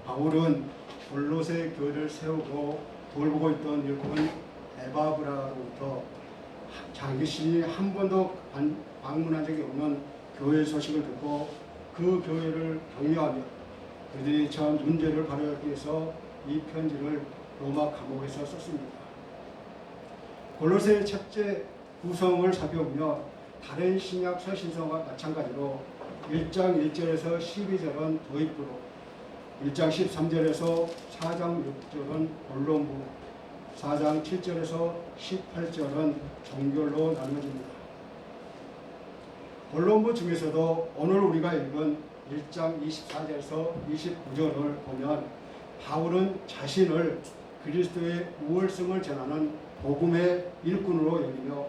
바울은 골로새 교회를 세우고 돌보고 있던 일꾼 에바브라로부터 자신이 한 번도 방문한 적이 없는 교회 소식을 듣고 그 교회를 격려하며 그들이 처한 문제를 바로잡기 위해서 이 편지를 로마 감옥에서 썼습니다. 골로새의 첫째 구성을 살펴보며 다른 신약 서신서와 마찬가지로 1장 1절에서 12절은 도입부로, 1장 13절에서 4장 6절은 본론부, 4장 7절에서 18절은 종결로 나누어집니다. 본론부 중에서도 오늘 우리가 읽은 1장 24절에서 29절을 보면 바울은 자신을 그리스도의 우월성을 전하는 복음의 일꾼으로 여기며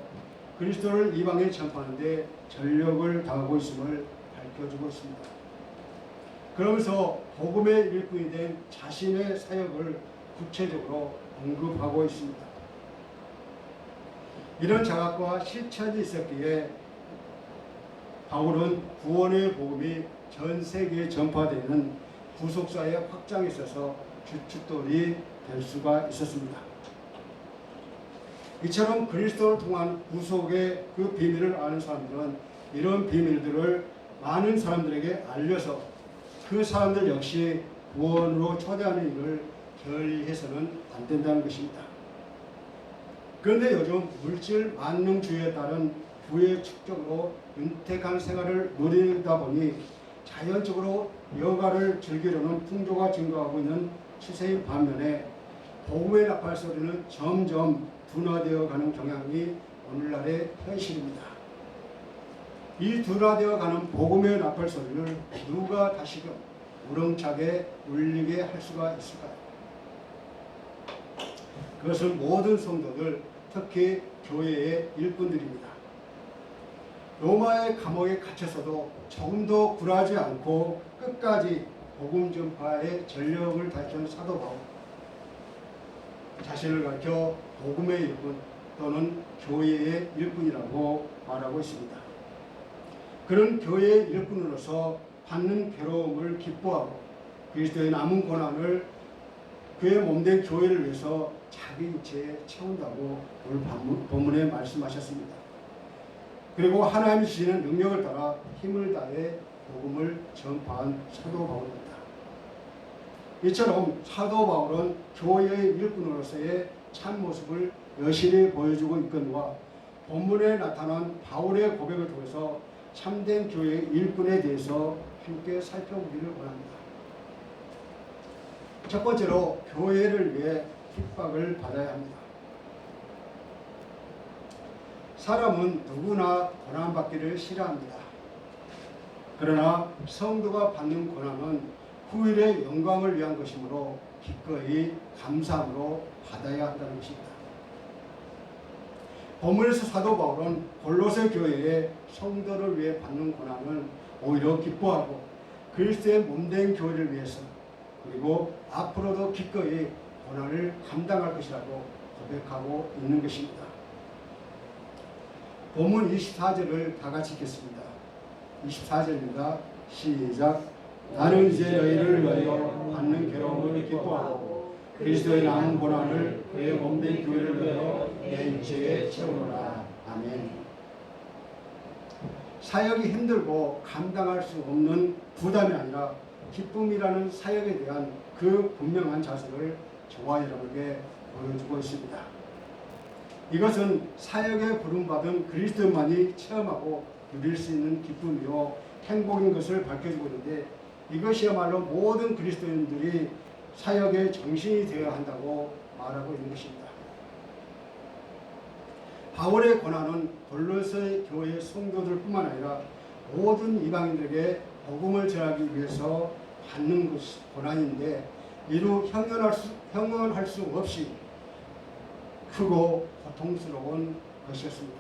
그리스도를 이방에 전파하는 데 전력을 다하고 있음을 밝혀주고 있습니다. 그러면서 복음의 일꾼이 된 자신의 사역을 구체적으로 언급하고 있습니다. 이런 자각과 실천이 있었기에 바울은 구원의 복음이 전 세계에 전파되는 구속사의 확장에 있어서 주춧돌이 될 수가 있었습니다. 이처럼 그리스도를 통한 구속의 그 비밀을 아는 사람들은 이런 비밀들을 많은 사람들에게 알려서 그 사람들 역시 구원으로 초대하는 일을 게을리해서는 안 된다는 것입니다. 그런데 요즘 물질 만능주의에 따른 부의 축적으로 윤택한 생활을 누리다 보니 자연적으로 여가를 즐기려는 풍조가 증가하고 있는 추세인 반면에 복음의 나팔 소리는 점점 둔화되어 가는 경향이 오늘날의 현실입니다. 이 둔화되어 가는 복음의 나팔 소리를 누가 다시금 우렁차게 울리게 할 수가 있을까요? 그것은 모든 성도들, 특히 교회의 일꾼들입니다. 로마의 감옥에 갇혀서도 조금 더 굴하지 않고 끝까지 복음 전파에 전력을 다했던 사도 바울, 자신을 가르쳐 복음의 일꾼 또는 교회의 일꾼이라고 말하고 있습니다. 그런 교회의 일꾼으로서 받는 괴로움을 기뻐하고 그리스도의 남은 고난을 그의 몸된 교회를 위해서 자기 인체에 채운다고 오늘 본문에 말씀하셨습니다. 그리고 하나님이 주시는 능력을 따라 힘을 다해 복음을 전파한 사도 바울입니다. 이처럼 사도 바울은 교회의 일꾼으로서의 참모습을 여실히 보여주고 있거니와 본문에 나타난 바울의 고백을 통해서 참된 교회의 일꾼에 대해서 함께 살펴보기를 원합니다. 첫 번째로 교회를 위해 핍박을 받아야 합니다. 사람은 누구나 고난받기를 싫어합니다. 그러나 성도가 받는 고난은 후일의 영광을 위한 것이므로 기꺼이 감사함으로 받아야 한다는 것입니다. 본문에서 사도 바울은 골로새 교회의 성도를 위해 받는 고난을 오히려 기뻐하고 그리스도의 몸된 교회를 위해서 그리고 앞으로도 기꺼이 고난을 감당할 것이라고 고백하고 있는 것입니다. 본문 24절을 다 같이 읽겠습니다. 24절입니다. 시작. 나는 이제 너희를 위하여 받는 괴로움을 기뻐하고 그리스도의 남은 고난을 그의 몸된 교회를 위하여 내 육체에 채우노라. 아멘. 사역이 힘들고 감당할 수 없는 부담이 아니라 기쁨이라는 사역에 대한 그 분명한 자세를 저와 여러분에게 보여주고 있습니다. 이것은 사역에 부름받은 그리스도만이 체험하고 누릴 수 있는 기쁨이요 행복인 것을 밝혀주고 있는데 이것이야말로 모든 그리스도인들이 사역의 정신이 되어야 한다고 말하고 있는 것입니다. 바울의 고난은 골로새 교회의 성도들뿐만 아니라 모든 이방인들에게 복음을 전하기 위해서 받는 것이 고난인데 이루 형언할 수 없이 크고 고통스러운 것이었습니다.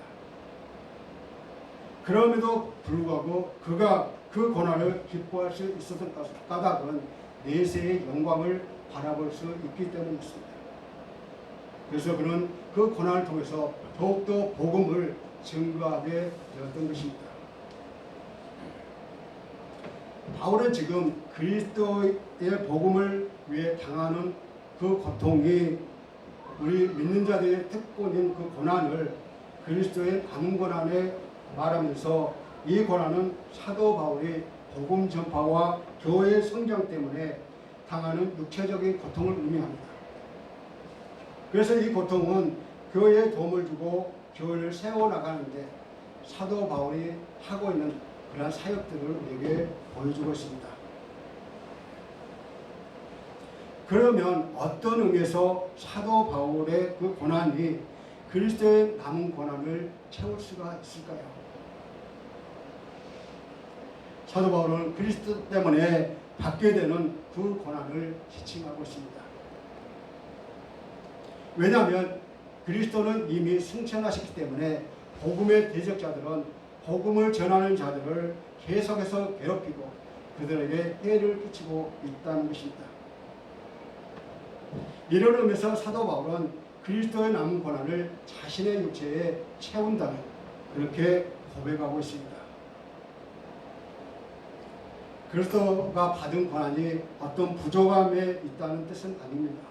그럼에도 불구하고 그가 그 고난을 기뻐할 수 있었던 까닭은 내세의 영광을 바라볼 수 있기 때문이었습니다. 그래서 그는 그 고난을 통해서 더욱더 복음을 증거하게 되었던 것입니다. 바울은 지금 그리스도의 복음을 위해 당하는 그 고통이 우리 믿는 자들의 특권인 그 고난을 그리스도의 남은 고난에 말하면서 이 고난은 사도 바울이 복음 전파와 교회의 성장 때문에 당하는 육체적인 고통을 의미합니다. 그래서 이 고통은 교회에 도움을 주고 교회를 세워나가는데 사도 바울이 하고 있는 그러한 사역들을 우리에게 보여주고 있습니다. 그러면 어떤 의미에서 사도 바울의 그 고난이 그리스도의 남은 고난을 채울 수가 있을까요? 사도 바울은 그리스도 때문에 받게 되는 그 고난을 지칭하고 있습니다. 왜냐하면 그리스도는 이미 승천하셨기 때문에 복음의 대적자들은 복음을 전하는 자들을 계속해서 괴롭히고 그들에게 해를 끼치고 있다는 것입니다. 이런 의미에서 사도 바울은 그리스도의 남은 고난을 자신의 육체에 채운다는 그렇게 고백하고 있습니다. 그리스도가 받은 고난이 어떤 부족함에 있다는 뜻은 아닙니다.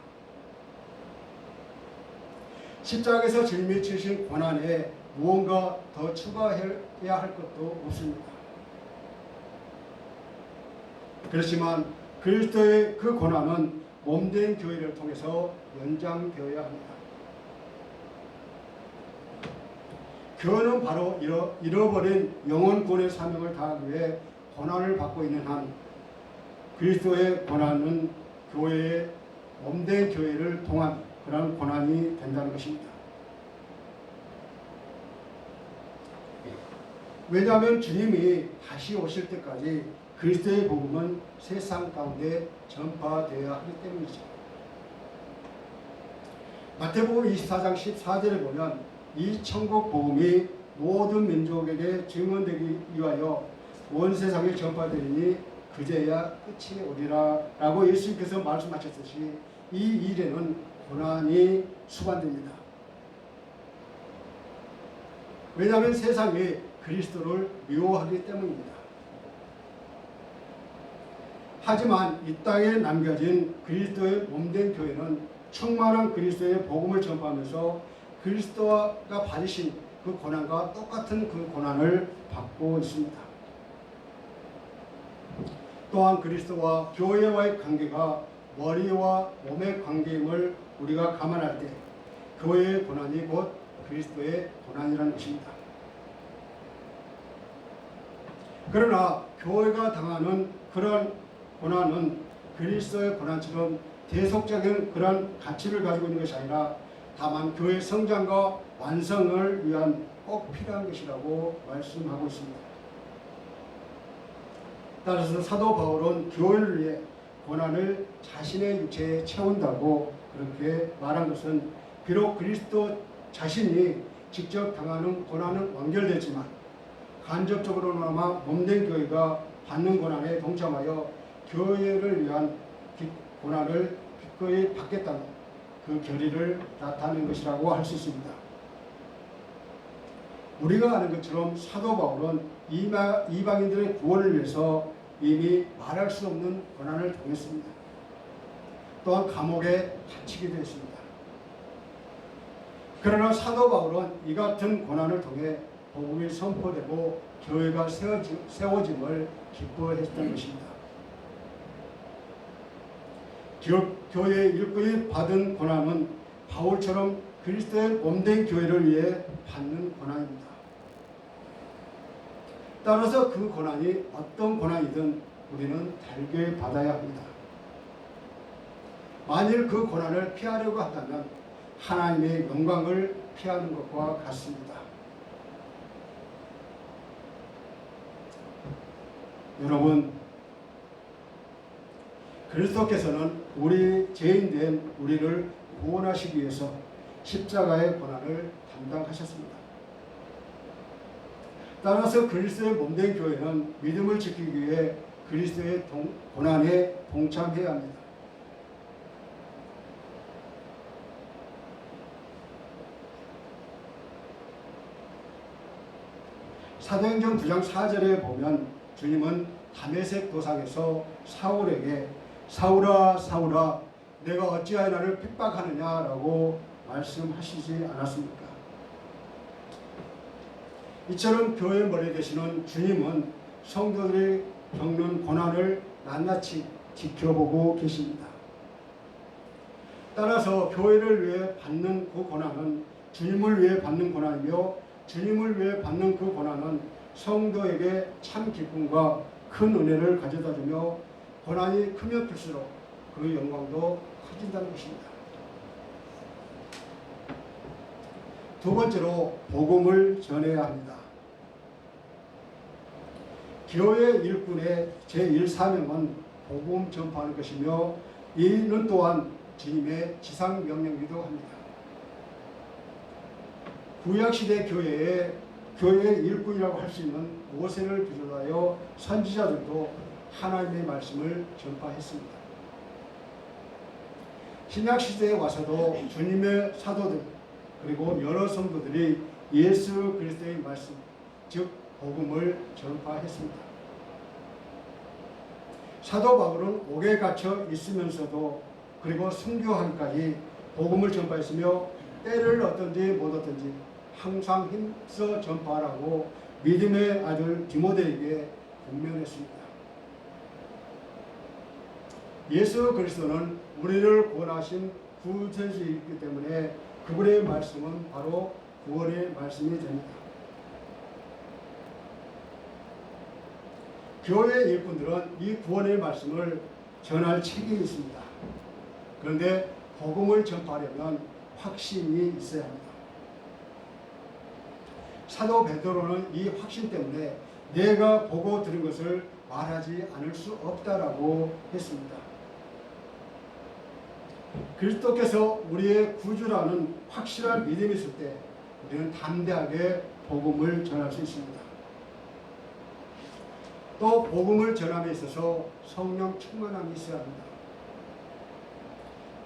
십자가에서 주님이 치신 고난에 무언가 더 추가해야 할 것도 없습니다. 그렇지만 그리스도의 그 고난은 몸된 교회를 통해서 연장되어야 합니다. 교회는 바로 잃어버린 영혼권의 사명을 다하기 위해 고난을 받고 있는 한 그리스도의 고난은 교회의 몸된 교회를 통한 그런 고난이 된다는 것입니다. 왜냐하면 주님이 다시 오실 때까지 그리스도의 복음은 세상 가운데 전파되어야 하기 때문이죠. 마태복음 24장 14절에 보면 이 천국 복음이 모든 민족에게 증언되기 위하여 온 세상에 전파되리니 그제야 끝이 오리라 라고 예수님께서 말씀하셨듯이 이 일에는 고난이 수반됩니다. 왜냐하면 세상이 그리스도를 미워하기 때문입니다. 하지만 이 땅에 남겨진 그리스도의 몸된 교회는 충만한 그리스도의 복음을 전파하면서 그리스도가 받으신 그 고난과 똑같은 그 고난을 받고 있습니다. 또한 그리스도와 교회와의 관계가 머리와 몸의 관계임을 우리가 감안할 때 교회의 고난이 곧 그리스도의 고난이라는 것입니다. 그러나 교회가 당하는 그런 고난은 그리스도의 고난처럼 대속적인 그런 가치를 가지고 있는 것이 아니라 다만 교회의 성장과 완성을 위한 꼭 필요한 것이라고 말씀하고 있습니다. 따라서 사도 바울은 교회를 위해 고난을 자신의 육체에 채운다고 그렇게 말한 것은 비록 그리스도 자신이 직접 당하는 고난은 완결되지만 간접적으로나마 몸된 교회가 받는 고난에 동참하여 교회를 위한 고난을 기꺼이 받겠다는 그 결의를 나타낸 것이라고 할 수 있습니다. 우리가 아는 것처럼 사도 바울은 이방인들의 구원을 위해서 이미 말할 수 없는 고난을 당했습니다. 또한 감옥에 갇히기도 했습니다. 그러나 사도 바울은 이 같은 고난을 통해 복음이 선포되고 교회가 세워짐을 기뻐했던 것입니다. 교회의 일꾼이 받은 고난은 바울처럼 그리스도의 몸된 교회를 위해 받는 고난입니다. 따라서 그 고난이 어떤 고난이든 우리는 달게 받아야 합니다. 만일 그 고난을 피하려고 한다면 하나님의 영광을 피하는 것과 같습니다. 여러분, 그리스도께서는 우리 죄인된 우리를 구원하시기 위해서 십자가의 고난을 담당하셨습니다. 따라서 그리스도의 몸된 교회는 믿음을 지키기 위해 그리스도의 고난에 동참해야 합니다. 사도행전 9장 4절에 보면 주님은 다메섹 도상에서 사울에게 사울아 사울아 내가 어찌하여 나를 핍박하느냐라고 말씀하시지 않았습니까? 이처럼 교회 머리에 계시는 주님은 성도들이 겪는 고난을 낱낱이 지켜보고 계십니다. 따라서 교회를 위해 받는 그 고난은 주님을 위해 받는 고난이며 주님을 위해 받는 그 고난은 성도에게 참 기쁨과 큰 은혜를 가져다주며 고난이 크면 클수록 그 영광도 커진다는 것입니다. 두 번째로 복음을 전해야 합니다. 교회 일꾼의 제1사명은 복음 전파하는 것이며 이는 또한 주님의 지상명령이기도 합니다. 구약시대 교회의 일꾼이라고 할 수 있는 모세를 비롯하여 선지자들도 하나님의 말씀을 전파했습니다. 신약시대에 와서도 주님의 사도들 그리고 여러 성도들이 예수 그리스도의 말씀 즉 복음을 전파했습니다. 사도 바울은 옥에 갇혀 있으면서도 그리고 순교하기까지 복음을 전파했으며 때를 얻든지 못 얻든지 항상 힘써 전파하라고 믿음의 아들 디모데에게 권면했습니다. 예수 그리스도는 우리를 구원하신 구세주이기 때문에 그분의 말씀은 바로 구원의 말씀이 됩니다. 교회 일꾼들은 이 구원의 말씀을 전할 책임이 있습니다. 그런데 복음을 전파하려면 확신이 있어야 합니다. 사도 베드로는 이 확신 때문에 내가 보고 들은 것을 말하지 않을 수 없다라고 했습니다. 그리스도께서 우리의 구주라는 확실한 믿음이 있을 때 우리는 담대하게 복음을 전할 수 있습니다. 또 복음을 전함에 있어서 성령 충만함이 있어야 합니다.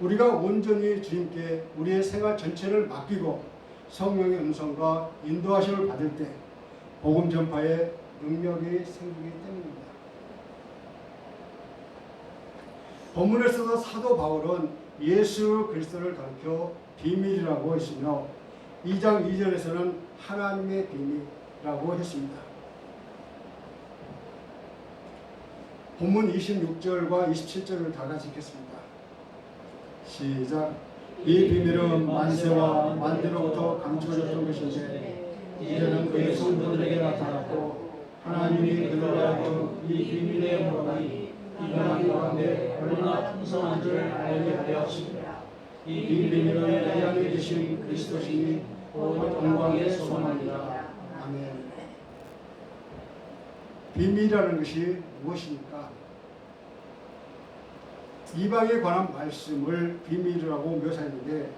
우리가 온전히 주님께 우리의 생활 전체를 맡기고 성령의 음성과 인도하심을 받을 때 복음 전파에 능력이 생기기 때문입니다. 본문에서도 사도 바울은 예수 그리스도를 가르쳐 비밀이라고 했으며 2장 2절에서는 하나님의 비밀이라고 했습니다. 본문 26절과 27절을 다 같이 읽겠습니다. 시작. 이 비밀은 만세와 만대로부터 감춰졌던 것인데 이제는 그의 성도들에게 나타났고 하나님이 그들로 하여금 이 비밀의 문이 이방인 가운데 얼마나 풍성한 줄 알게 하였습니다. 이 비밀은 내 안에 계신 그리스도시니 곧 영광의 소망이라. 아멘. 비밀이라는 것이 무엇입니까? 이방에 관한 말씀을 비밀이라고 묘사했는데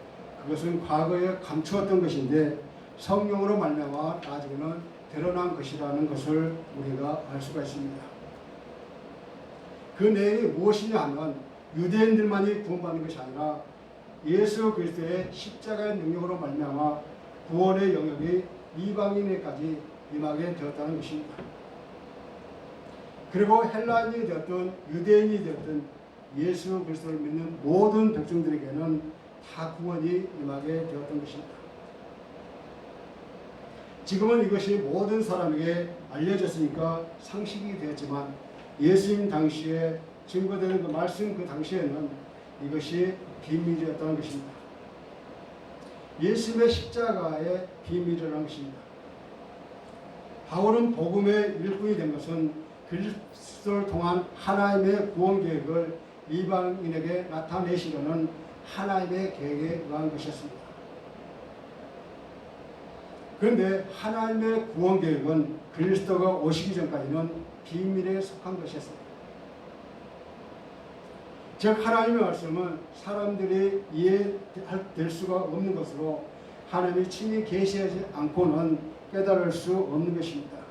그것은 과거에 감추었던 것인데 성령으로 말미암아 나중에는 드러난 것이라는 것을 우리가 알 수가 있습니다. 그 내용이 무엇이냐 하면 유대인들만이 구원받는 것이 아니라 예수 그리스도의 십자가의 능력으로 말미암아 구원의 영역이 이방인에까지 임하게 되었다는 것입니다. 그리고 헬라인이 되었든 유대인이 되었든 예수 그리스도를 믿는 모든 백성들에게는 다 구원이 임하게 되었던 것입니다. 지금은 이것이 모든 사람에게 알려졌으니까 상식이 되었지만 예수님 당시에 증거되는 그 말씀 그 당시에는 이것이 비밀이었다는 것입니다. 예수님의 십자가의 비밀이라는 것입니다. 바울은 복음의 일꾼이 된 것은 그리스도를 통한 하나님의 구원 계획을 이방인에게 나타내시려는 하나님의 계획에 의한 것이었습니다. 그런데 하나님의 구원 계획은 그리스도가 오시기 전까지는 비밀에 속한 것이었습니다. 즉 하나님의 말씀은 사람들이 이해될 수가 없는 것으로 하나님이 친히 계시하지 않고는 깨달을 수 없는 것입니다.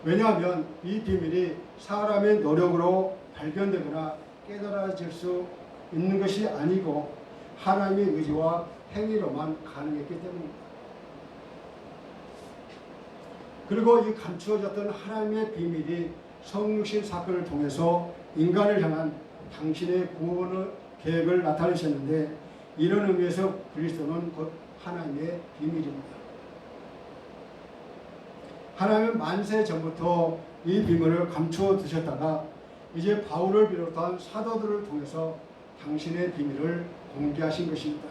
왜냐하면 이 비밀이 사람의 노력으로 발견되거나 깨달아질 수 있는 것이 아니고 하나님의 의지와 행위로만 가능했기 때문입니다. 그리고 이 감추어졌던 하나님의 비밀이 성육신 사건을 통해서 인간을 향한 당신의 구원의 계획을 나타내셨는데, 이런 의미에서 그리스도는 곧 하나님의 비밀입니다. 하나님은 만세 전부터 이 비밀을 감추어 두셨다가 이제 바울을 비롯한 사도들을 통해서 당신의 비밀을 공개하신 것입니다.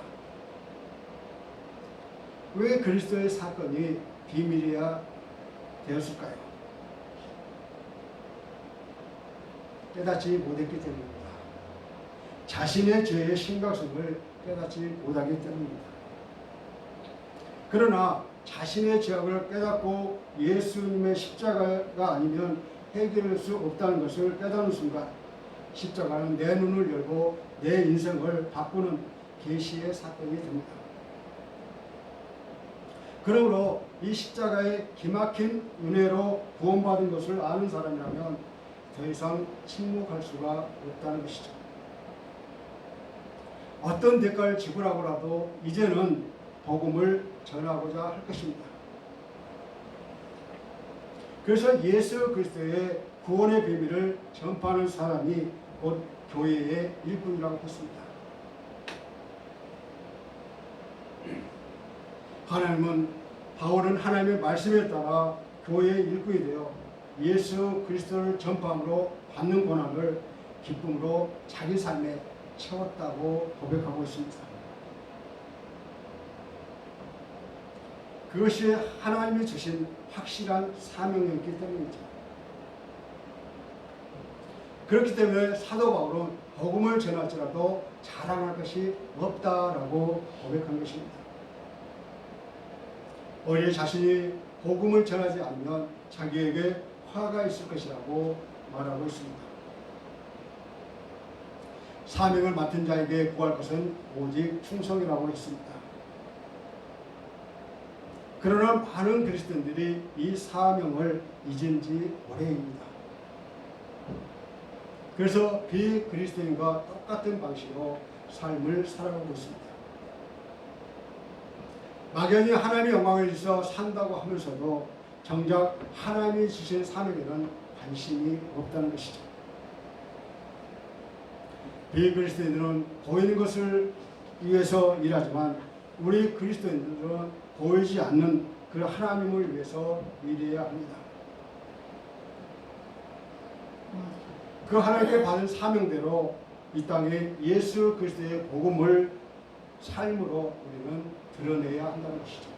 왜 그리스도의 사건이 비밀이야 되었을까요? 깨닫지 못했기 때문입니다. 자신의 죄의 심각성을 깨닫지 못하기 때문입니다. 그러나 자신의 죄악을 깨닫고 예수님의 십자가가 아니면 해결할 수 없다는 것을 깨닫는 순간, 십자가는 내 눈을 열고 내 인생을 바꾸는 계시의 사건이 됩니다. 그러므로 이 십자가의 기막힌 은혜로 구원받은 것을 아는 사람이라면 더 이상 침묵할 수가 없다는 것이죠. 어떤 대가를 지불하고라도 이제는 복음을 전하고자 할 것입니다. 그래서 예수 그리스도의 구원의 비밀을 전파하는 사람이 곧 교회의 일꾼이라고 했습니다. 바울은 하나님의 말씀에 따라 교회의 일꾼이 되어 예수 그리스도를 전파함으로 받는 고난을 기쁨으로 자기 삶에 채웠다고 고백하고 있습니다. 그것이 하나님이 주신 확실한 사명이었기 때문이죠. 그렇기 때문에 사도 바울은 복음을 전할지라도 자랑할 것이 없다라고 고백한 것입니다. 오히려 자신이 복음을 전하지 않으면 자기에게 화가 있을 것이라고 말하고 있습니다. 사명을 맡은 자에게 구할 것은 오직 충성이라고 했습니다. 그러나 많은 그리스도인들이 이 사명을 잊은 지 오래입니다. 그래서 비그리스도인과 똑같은 방식으로 삶을 살아가고 있습니다. 막연히 하나님의 영광을 위해서 산다고 하면서도 정작 하나님이 주신 사명에는 관심이 없다는 것이죠. 비그리스도인들은 보이는 것을 위해서 일하지만 우리 그리스도인들은 보이지 않는 그 하나님을 위해서 일해야 합니다. 그 하나님께 받은 사명대로 이 땅에 예수 그리스도의 복음을 삶으로 우리는 드러내야 한다는 것이죠.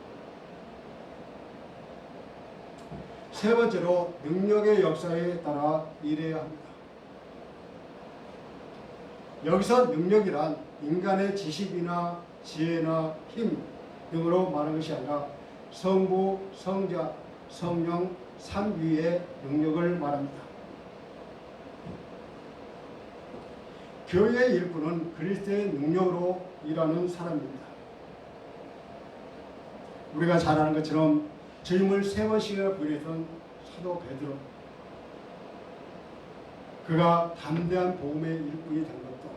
세 번째로 능력의 역사에 따라 일해야 합니다. 여기서 능력이란 인간의 지식이나 지혜나 힘 등으로 말하는 것이 아니라 성부, 성자, 성령, 삼위의 능력을 말합니다. 교회의 일꾼은 그리스도의 능력으로 일하는 사람입니다. 우리가 잘 아는 것처럼 주님을 3번씩이나 부인했던 사도 베드로, 그가 담대한 복음의 일꾼이 된 것도,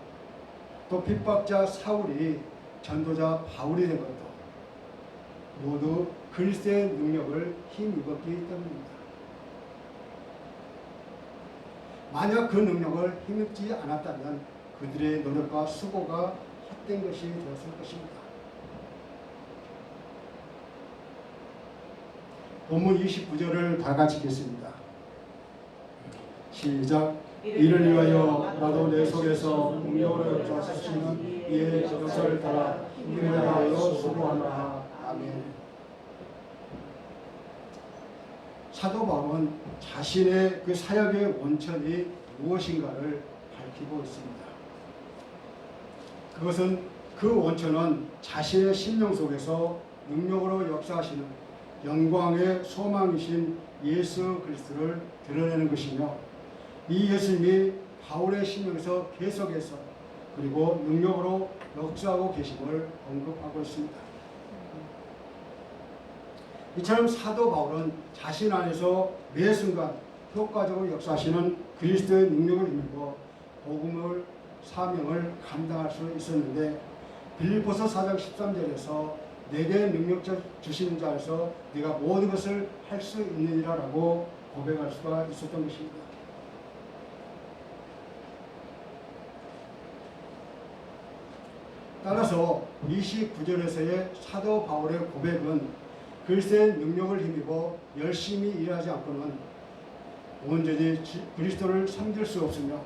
또 핍박자 사울이 전도자 바울이 된 것도 모두 그리스도의 능력을 힘입었기 때문입니다. 만약 그 능력을 힘입지 않았다면 그들의 노력과 수고가 헛된 것이 되었을 것입니다. 본문 29절을 다 같이 읽겠습니다. 시작. 이를 위하여 나도 내 속에서 능력으로 역사하시는 이의 역사를 따라 힘을 다하여 수고하노라. 아멘. 사도 바울은 자신의 그 사역의 원천이 무엇인가를 밝히고 있습니다. 그것은 그 원천은 자신의 심령 속에서 능력으로 역사하시는 영광의 소망이신 예수 그리스도를 드러내는 것이며, 이 예수님이 바울의 심령에서 계속해서 그리고 능력으로 역사하고 계심을 언급하고 있습니다. 이처럼 사도 바울은 자신 안에서 매 순간 효과적으로 역사하시는 그리스도의 능력을 힘입어 복음을 사명을 감당할 수 있었는데, 빌립보서 4장 13절에서 내게 능력 주시는 자 안에서 네가 모든 것을 할 수 있느니라 라고 고백할 수가 있었던 것입니다. 따라서 29절에서의 사도 바울의 고백은 글쎄 능력을 힘입어 열심히 일하지 않고는 온전히 그리스도를 섬길 수 없으며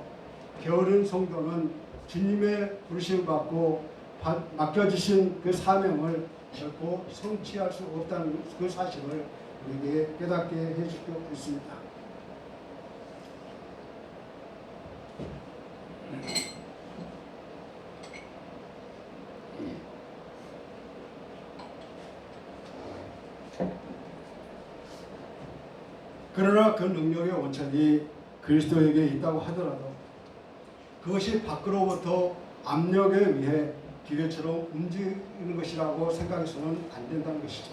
게으른 성도는 주님의 부르심을 받고 맡겨주신 그 사명을 결코 성취할 수 없다는 그 사실을 우리에게 깨닫게 해주고 있습니다. 그러나 그 능력의 원천이 그리스도에게 있다고 하더라도 그것이 밖으로부터 압력에 의해 기계처럼 움직이는 것이라고 생각해서는 안 된다는 것이죠.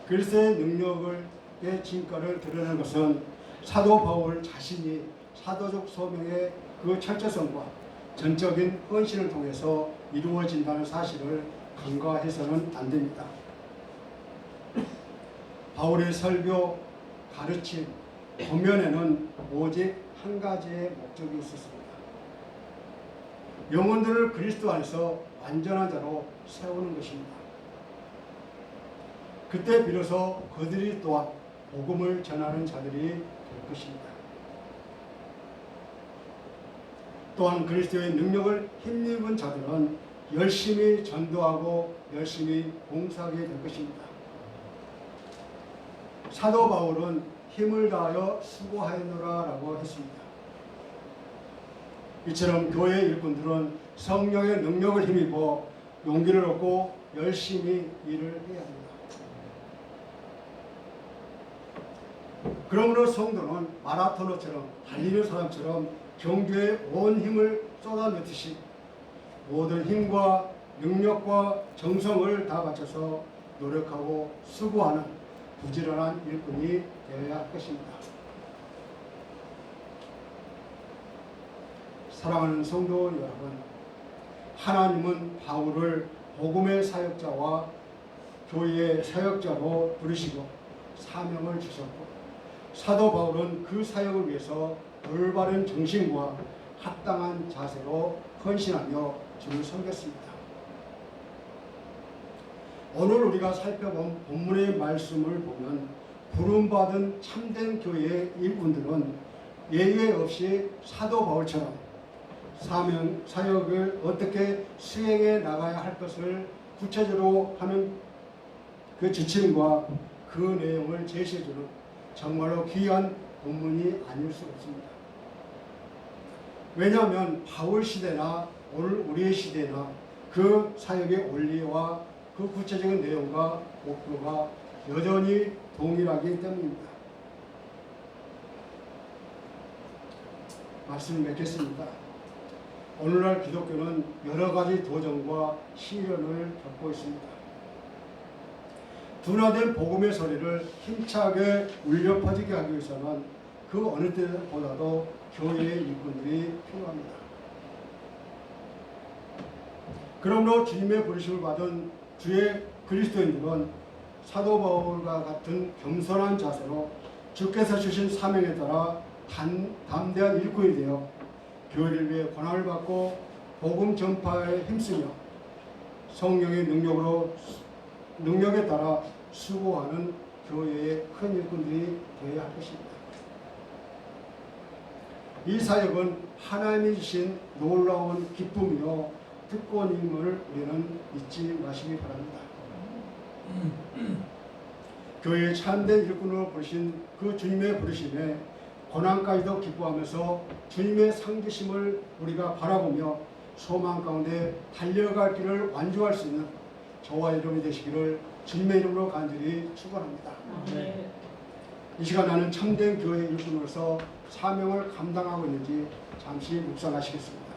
그리스도의 능력의 진가를 드러내는 것은 사도 바울 자신이 사도적 소명의 그 철저성과 전적인 헌신을 통해서 이루어진다는 사실을 간과해서는 안 됩니다. 바울의 설교, 가르침, 권면에는 오직 한 가지의 목적이 있었습니다. 영혼들을 그리스도 안에서 완전한 자로 세우는 것입니다. 그때 비로소 그들이 또한 복음을 전하는 자들이 될 것입니다. 또한 그리스도의 능력을 힘입은 자들은 열심히 전도하고 열심히 봉사하게 될 것입니다. 사도 바울은 힘을 다하여 수고하였노라 라고 했습니다. 이처럼 교회 일꾼들은 성령의 능력을 힘입어 용기를 얻고 열심히 일을 해야 합니다. 그러므로 성도는 마라토너처럼 달리는 사람처럼 경주에 온 힘을 쏟아넣듯이 모든 힘과 능력과 정성을 다 바쳐서 노력하고 수고하는 부지런한 일꾼이 되어야 할 것입니다. 사랑하는 성도 여러분, 하나님은 바울을 복음의 사역자와 교회의 사역자로 부르시고 사명을 주셨고 사도 바울은 그 사역을 위해서 올바른 정신과 합당한 자세로 헌신하며 주를 섬겼습니다. 오늘 우리가 살펴본 본문의 말씀을 보면 부름받은 참된 교회의 일꾼들은 예외 없이 사도 바울처럼 사역을 어떻게 수행해 나가야 할 것을 구체적으로 하는 그 지침과 그 내용을 제시해주는 정말로 귀한 본문이 아닐 수 없습니다. 왜냐하면 바울 시대나 오늘 우리의 시대나 그 사역의 원리와 그 구체적인 내용과 목표가 여전히 동일하기 때문입니다. 말씀을 맺겠습니다. 오늘날 기독교는 여러 가지 도전과 시련을 겪고 있습니다. 둔화된 복음의 소리를 힘차게 울려 퍼지게 하기 위해서는 그 어느 때보다도 교회의 일꾼들이 필요합니다. 그러므로 주님의 부르심을 받은 주의 그리스도인들은 사도 바울과 같은 겸손한 자세로 주께서 주신 사명에 따라 담대한 일꾼이 되어 교회를 위해 권한을 받고 복음 전파에 힘쓰며 성령의 능력에 따라 수고하는 교회의 큰 일꾼들이 되어야 할 것입니다. 이 사역은 하나님이 주신 놀라운 기쁨이요 특권임을 우리는 잊지 마시기 바랍니다. 교회의 참된 일꾼으로 부르신 그 주님의 부르심에 고난까지도 기뻐하면서 주님의 상주심을 우리가 바라보며 소망 가운데 달려갈 길을 완주할 수 있는 저와 여러분이 되시기를 주님의 이름으로 간절히 축원합니다. 이 시간 나는 참된 교회 일꾼으로서 사명을 감당하고 있는지 잠시 묵상하시겠습니다.